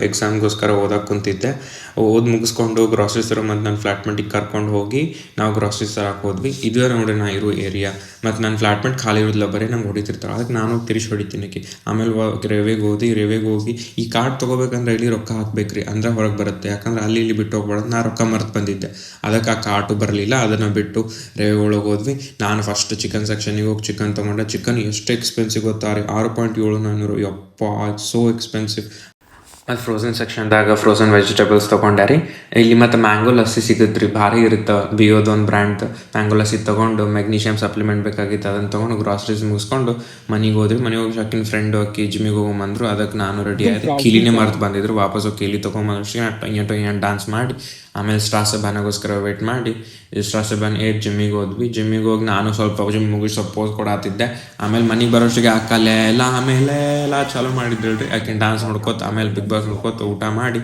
ಎಕ್ಸಾಮ್ಗೋಸ್ಕರ ಓದಕ್ಕೆ ಕುಂತಿದ್ದೆ. ಮುಗಿಸ್ಕೊಂಡು ಗ್ರಾಸರೀಸ್ ತರೋ ಮತ್ತು ನನ್ನ ಫ್ಲ್ಯಾಟ್ಮೇಟಿಗೆ ಕರ್ಕೊಂಡು ಹೋಗಿ ನಾವು ಗ್ರಾಸರೀಸ್ ತರಕ್ಕೆ ಹೋದ್ವಿ. ಇದೇ ನೋಡಿ ನಾ ಇರೋ ಏರಿಯಾ. ಮತ್ತು ನನ್ನ ಫ್ಲ್ಯಾಟ್ಮೇಟ್ ಖಾಲಿ ಇರೋದಿಲ್ಲ, ಬರೀ ನಂಗೆ ಹೊಡಿತಿರ್ತಾಳೆ. ಅದಕ್ಕೆ ನಾನು ತಿರ್ಸಿ ಹೊಡಿತೀನಿ ಆಕಿ. ಆಮೇಲೆ ರೇವೆಗೆ ಹೋಗಿ ಈ ಕಾರ್ಡ್ ತೊಗೋಬೇಕಂದ್ರೆ ಇಲ್ಲಿ ರೊಕ್ಕ ಹಾಕ್ಬೇಕು ರೀ, ಅಂದ್ರೆ ಹೊರಗೆ ಬರುತ್ತೆ. ಯಾಕಂದ್ರೆ ಅಲ್ಲಿ ಇಲ್ಲಿ ಬಿಟ್ಟು ಹೋಗ್ಬಾರ್ದು. ನಾ ರೊಕ್ಕ ಮರ್ತು ಬಂದಿದ್ದೆ, ಅದಕ್ಕೆ ಆ ಕಾರ್ಟು ಬರಲಿಲ್ಲ. ಅದನ್ನು ಬಿಟ್ಟು ರೇವೆ ಒಳಗೆ ಹೋದ್ವಿ. ನಾನು ಫಸ್ಟ್ ಚಿಕನ್ ಸೆಕ್ಷನಿಗೆ ಹೋಗಿ ಚಿಕನ್ ತೊಗೊಂಡೆ. ಚಿಕನ್ ಎಷ್ಟು ಎಕ್ಸ್ಪೆನ್ಸಿವ್ ಗೊತ್ತಾ ರೀ? 6.74. ಯಪ್ಪ, ಸೋ ಎಕ್ಸ್ಪೆನ್ಸಿವ್. ಮತ್ತು ಫ್ರೋಝನ್ ಸೆಕ್ಷನ್ದಾಗ ಫ್ರೋಝನ್ ವೆಜಿಟೇಬಲ್ಸ್ ತೊಗೊಂಡೆ ರೀ. ಇಲ್ಲಿ ಮತ್ತು ಮ್ಯಾಂಗೋ ಲಸ್ಸಿ ಸಿಗುತ್ತೆ ರೀ, ಭಾರಿ ಇರುತ್ತೆ. ಬಿಯೋದೊಂದು ಬ್ರ್ಯಾಂಡ್ ಮ್ಯಾಂಗೋ ಲಸ್ಸಿ ತೊಗೊಂಡು ಮೆಗ್ನೀಷಿಯಮ್ ಸಪ್ಲಿಮೆಂಟ್ ಬೇಕಾಗಿತ್ತು, ಅದನ್ನು ತೊಗೊಂಡು ಗ್ರಾಸರೀಸ್ ಮುಗಿಸ್ಕೊಂಡು ಮನೆಗೆ ಹೋದ್ರಿ. ಮನೆಗೆ ಹೋಗಿ ಶಾಕಿನ ಫ್ರೆಂಡ್ ಅಕ್ಕಿ ಜಿಮ್ಮಿಗೆ ಹೋಗೊಂಬಂದ್ರು. ಅದಕ್ಕೆ ನಾನು ರೆಡಿ ಆಯ್ತು. ಕೀಲಿನೇ ಮರ್ತು ಬಂದಿದ್ರು. ವಾಪಸ್ ಹೋಗಿ ಕೀಲಿ ತೊಗೊಂಬಂದು ಡ್ಯಾನ್ಸ್ ಮಾಡಿ ಆಮೇಲೆ ಸ್ಟ್ರಾಸೆಬಾನಗೋಸ್ಕರ ವೇಟ್ ಮಾಡಿ ಸ್ಟ್ರಾಸೆಬಾನ್ ಜಿಮ್ಮಿಗೆ ಹೋದ್ವಿ. ಜಿಮ್ಮಿಗೆ ಹೋಗಿ ನಾನು ಸ್ವಲ್ಪ ಜಿಮ್ ಮುಗಿಸಿ ಸ್ವಲ್ಪ ಪೋಸ್ ಕೊಡಾತಿದ್ದೆ. ಆಮೇಲೆ ಮನೆಗೆ ಬರೋಷ್ಟಿಗೆ ಆಮೇಲೆ ಎಲ್ಲ ಚಾಲೂ ಮಾಡಿದ್ರಿ. ಆಕಿನ ಡ್ಯಾನ್ಸ್ ನೋಡ್ಕೋತ ಆಮೇಲೆ ಬಿಗ್ ಬಾಸ್ ನೋಡ್ಕೋತ ಊಟ ಮಾಡಿ